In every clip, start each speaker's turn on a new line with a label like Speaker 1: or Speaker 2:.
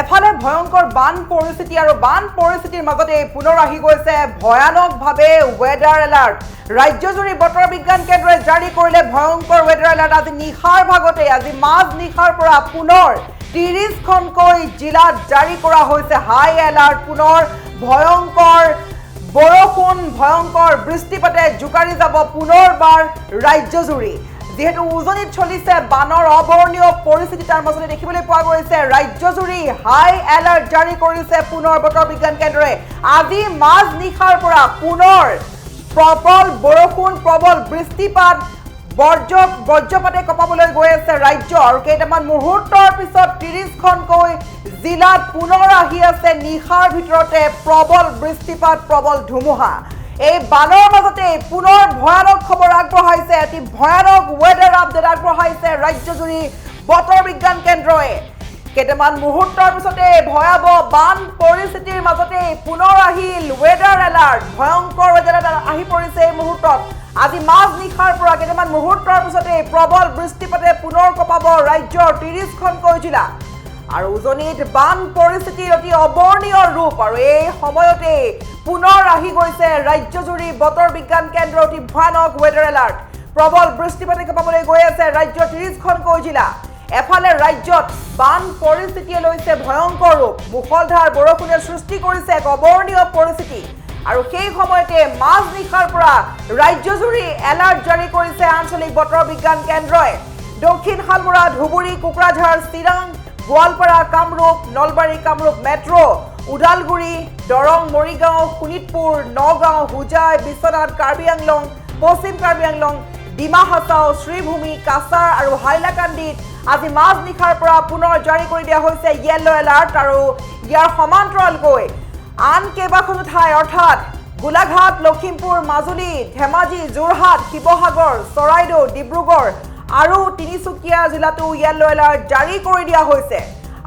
Speaker 1: এফালে ভয়ংকৰ বান পৰিস্থিতি আৰু বান পৰিস্থিতিৰ মাজতে পুনৰ আহি গৈছে ভয়ানকভাৱে ৱেডাৰ এলাৰ্ট ৰাজ্যজুৰি বতৰ বিজ্ঞান কেন্দ্ৰই জাৰি কৰিলে ভয়ংকৰ ৱেডাৰ এলাৰ্ট আজি নিশাৰ ভাগতে আজি মাজ নিশাৰ পৰা পুনৰ 30খনকৈ জিলাত জাৰি কৰা হৈছে হাই এলাৰ্ট পুনৰ ভয়ংকৰ বৰষুণ ভয়ংকৰ বৃষ্টিপাতে জোকাৰি যাব পুনৰবাৰ ৰাজ্যজুৰি যেহেতু উজনিত চলিছে বানৰ অবৰ্ণীয় পৰিস্থিতি তাৰ মাজতে দেখিবলৈ পোৱা গৈছে ৰাজ্যজুৰি হাই এলাৰ্ট জাৰি কৰিছে পুনৰ বতৰ বিজ্ঞান কেন্দ্ৰই আজি মাজ নিশাৰ পৰা পুনৰ প্ৰবল বৰষুণ প্ৰবল বৃষ্টিপাত বজ্ৰপাতে কপাবলৈ গৈ আছে ৰাজ্য আৰু কেইটামান মুহূৰ্তৰ পিছত 30খনকৈ জিলাত পুনৰ আহি আছে নিশাৰ ভিতৰতে প্ৰবল বৃষ্টিপাত প্ৰবল ধুমুহা এই বানৰ মাজতে পুনৰ ভয়ানক খবৰ আগবঢ়াইছে এটি ভয়ানক ৱেডাৰ আপডেট আগবঢ়াইছে ৰাজ্যজুৰি বতৰ বিজ্ঞান কেন্দ্ৰই কেইটামান মুহূৰ্তৰ পিছতে ভয়াবহ বান পৰিস্থিতিৰ মাজতে পুনৰ আহিল ৱেডাৰ এলাৰ্ট ভয়ংকৰ ৱেডাৰ এলাৰ্ট আহি পৰিছে এই মুহূৰ্তত আজি মাজ নিশাৰ পৰা কেইটামান মুহূৰ্তৰ পিছতে প্ৰবল বৃষ্টিপাতে পুনৰ কপাব ৰাজ্যৰ 30খনকৈ জিলা আৰু উজনিত বান পৰিস্থিতিৰ অতি অবৰ্ণীয় ৰূপ আৰু এই সময়তে পুনৰ আহি গৈছে ৰাজ্যজুৰি বতৰ বিজ্ঞান কেন্দ্ৰৰ অতি ভয়ানক ৱেডাৰ এলাৰ্ট প্ৰবল বৃষ্টিপাতে কপাবলৈ গৈ আছে ৰাজ্যৰ 30খনকৈ জিলা এফালে ৰাজ্যত বান পৰিস্থিতিয়ে লৈছে ভয়ংকৰ ৰূপ মুখলধাৰ বৰষুণে সৃষ্টি কৰিছে এক অবৰ্ণীয় পৰিস্থিতি আৰু সেই সময়তে মাজ নিশাৰ পৰা ৰাজ্যজুৰি এলাৰ্ট জাৰি কৰিছে আঞ্চলিক বতৰ বিজ্ঞান কেন্দ্ৰই দক্ষিণ হালমৰা ধুবুৰী কোকৰাঝাৰ চিৰাং গোৱালপাৰা কামৰূপ নলবাৰী কামৰূপ মেট্ৰ' ওদালগুৰি দৰং মৰিগাঁও শোণিতপুৰ নগাঁও হোজাই বিশ্বনাথ কাৰ্বি আংলং পশ্চিম কাৰ্বি আংলং ডিমা হাছাও শ্ৰীভূমি কাছাৰ আৰু হাইলাকান্দিত আজি মাজ নিশাৰ পৰা পুনৰ জাৰি কৰি দিয়া হৈছে য়েল্লো এলাৰ্ট আৰু ইয়াৰ সমান্তৰালকৈ আন কেইবাখনো ঠাই অৰ্থাৎ গোলাঘাট লখিমপুৰ মাজুলী ধেমাজি যোৰহাট শিৱসাগৰ চৰাইদেউ ডিব্ৰুগড় আৰু তিনিচুকীয়া জিলাতো য়েল্লো এলাৰ্ট জাৰি কৰি দিয়া হৈছে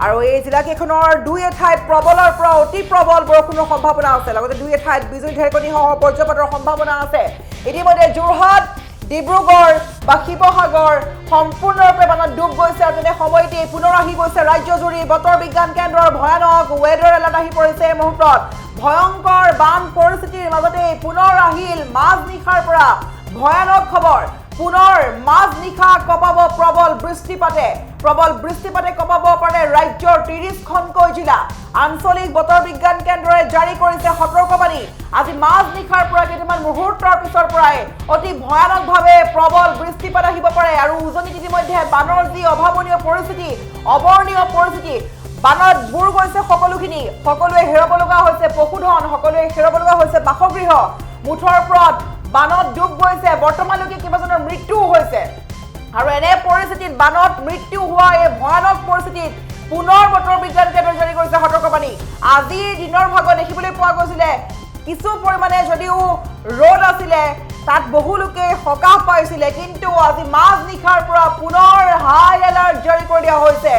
Speaker 1: আৰু এই জিলাকেইখনৰ দুই এঠাইত প্ৰবলৰ পৰা অতি প্ৰবল বৰষুণৰ সম্ভাৱনা আছে লগতে দুই এঠাইত বিজুলী ঢেৰেকণিসহ বজ্ৰপাতৰ সম্ভাৱনা আছে ইতিমধ্যে যোৰহাট ডিব্ৰুগড় বা শিৱসাগৰ সম্পূৰ্ণৰূপে বানত ডুব গৈছে আৰু তেনে সময়তে পুনৰ আহি গৈছে ৰাজ্যজুৰি বতৰ বিজ্ঞান কেন্দ্ৰৰ ভয়ানক ৱেডাৰ এলাৰ্ট আহি পৰিছে এই মুহূৰ্তত ভয়ংকৰ বান পৰিস্থিতিৰ মাজতে পুনৰ আহিল মাজ নিশাৰ পৰা ভয়ানক খবৰ পুনৰ মাজ নিশা কপাব প্ৰবল বৃষ্টিপাতে কপাব পাৰে ৰাজ্যৰ 30খনকৈ জিলা আঞ্চলিক বতৰ বিজ্ঞান কেন্দ্ৰই জাৰি কৰিছে সতৰ্কবাণী আজি মাজ নিশাৰ পৰা কেইটামান মুহূৰ্তৰ পিছৰ পৰাই অতি ভয়ানকভাৱে প্ৰবল বৃষ্টিপাত আহিব পাৰে আৰু উজনিত ইতিমধ্যে বানৰ যি অভাৱনীয় পৰিস্থিতি অবৰ্ণীয় পৰিস্থিতি বানত বুৰ গৈছে সকলোৱে হেৰাব লগা হৈছে পশুধন সকলোৱে হেৰাব লগা হৈছে বাসগৃহ মুঠৰ ওপৰত বানত ডুব গৈছে বৰ্তমানলৈকে কেইবাজনৰ মৃত্যু হৈছে আৰু এনে পৰিস্থিতিত বানত মৃত্যু হোৱা এই ভয়ানক পৰিস্থিতিত পুনৰ বতৰ বিজ্ঞান কেন্দ্ৰই জাৰি কৰিছে সতৰ্কবাণী আজিৰ দিনৰ ভাগত দেখিবলৈ পোৱা গৈছিলে কিছু পৰিমাণে যদিও ৰ'দ আছিলে তাত বহু লোকে সকাহ পাইছিলে কিন্তু আজি মাজ নিশাৰ পৰা পুনৰ হাই এলাৰ্ট জাৰি কৰি দিয়া হৈছে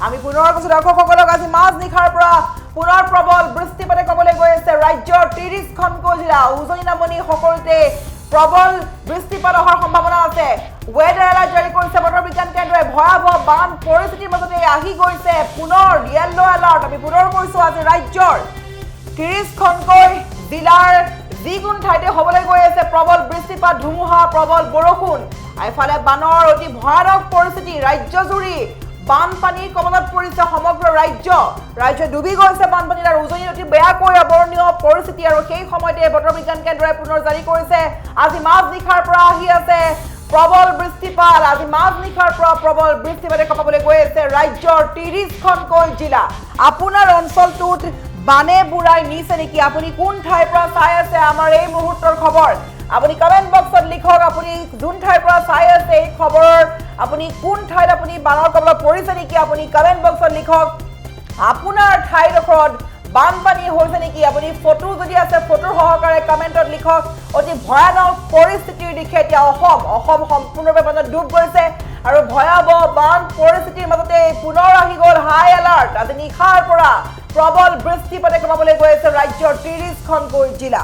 Speaker 1: আমি পুনৰ কৈছো দৰ্শকসকলক আজি মাজ নিশাৰ পৰা পুনৰ প্ৰবল বৃষ্টিপাতে কবলৈ গৈ আছে ৰাজ্যৰ 30খনকৈ জিলা উজনি নামনি সকলোতে প্ৰবল বৃষ্টিপাত অহাৰ সম্ভাৱনা আছে ৱেডাৰ এলাৰ্ট জাৰি কৰিছে বতৰ বিজ্ঞান কেন্দ্ৰই ভয়াবহ বান পৰিস্থিতিৰ মাজতে আহি গৈছে পুনৰ য়েল্লো এলাৰ্ট আমি পুনৰ কৈছো আজি ৰাজ্যৰ 30খনকৈ জিলাৰ যিকোনো ঠাইতে হ'বলৈ গৈ আছে প্ৰবল বৃষ্টিপাত ধুমুহা প্ৰবল বৰষুণ এফালে বানৰ অতি ভয়ানক পৰিস্থিতি ৰাজ্যজুৰি বানপানীৰ কবলত পৰিছে সমগ্ৰ ৰাজ্য ডুবি গৈছে বানপানীৰ আৰু উজনিত অতি বেয়াকৈ অবৰ্ণীয় পৰিস্থিতি আৰু সেই সময়তে বতৰ বিজ্ঞান কেন্দ্ৰই পুনৰ জাৰি কৰিছে আজি মাজ নিশাৰ পৰা আহি আছে প্ৰবল বৃষ্টিপাত আজি মাজ নিশাৰ পৰা প্ৰবল বৃষ্টিপাতে কপাবলৈ গৈ আছে ৰাজ্যৰ 30খনকৈ জিলা আপোনাৰ অঞ্চলটোত বানে বুঢ়াই নিছে নেকি আপুনি কোন ঠাইৰ পৰা চাই আছে আমাৰ এই মুহূৰ্তৰ খবৰ আপুনি কমেন্ট বক্সত লিখক আপুনি যোন ঠাইৰ পৰা চাই আছে এই খবৰ আপুনি কোন ঠাইত আপুনি বানৰ কবলত পৰিছে নেকি আপুনি কমেন্ট বক্সত লিখক আপোনাৰ ঠাইডোখৰত বানপানী হৈছে নেকি আপুনি ফটো যদি আছে ফটোৰ সহকাৰে কমেন্টত লিখক অতি ভয়ানক পৰিস্থিতিৰ দিশে এতিয়া অসম সম্পূৰ্ণৰূপে বানত ডুব গৈছে আৰু ভয়াবহ বান পৰিস্থিতিৰ মাজতে পুনৰ আহি গ'ল হাই এলাৰ্ট আজি নিশাৰ পৰা প্ৰবল বৃষ্টিপাতে কমাবলৈ গৈ আছে ৰাজ্যৰ 30খনকৈ জিলা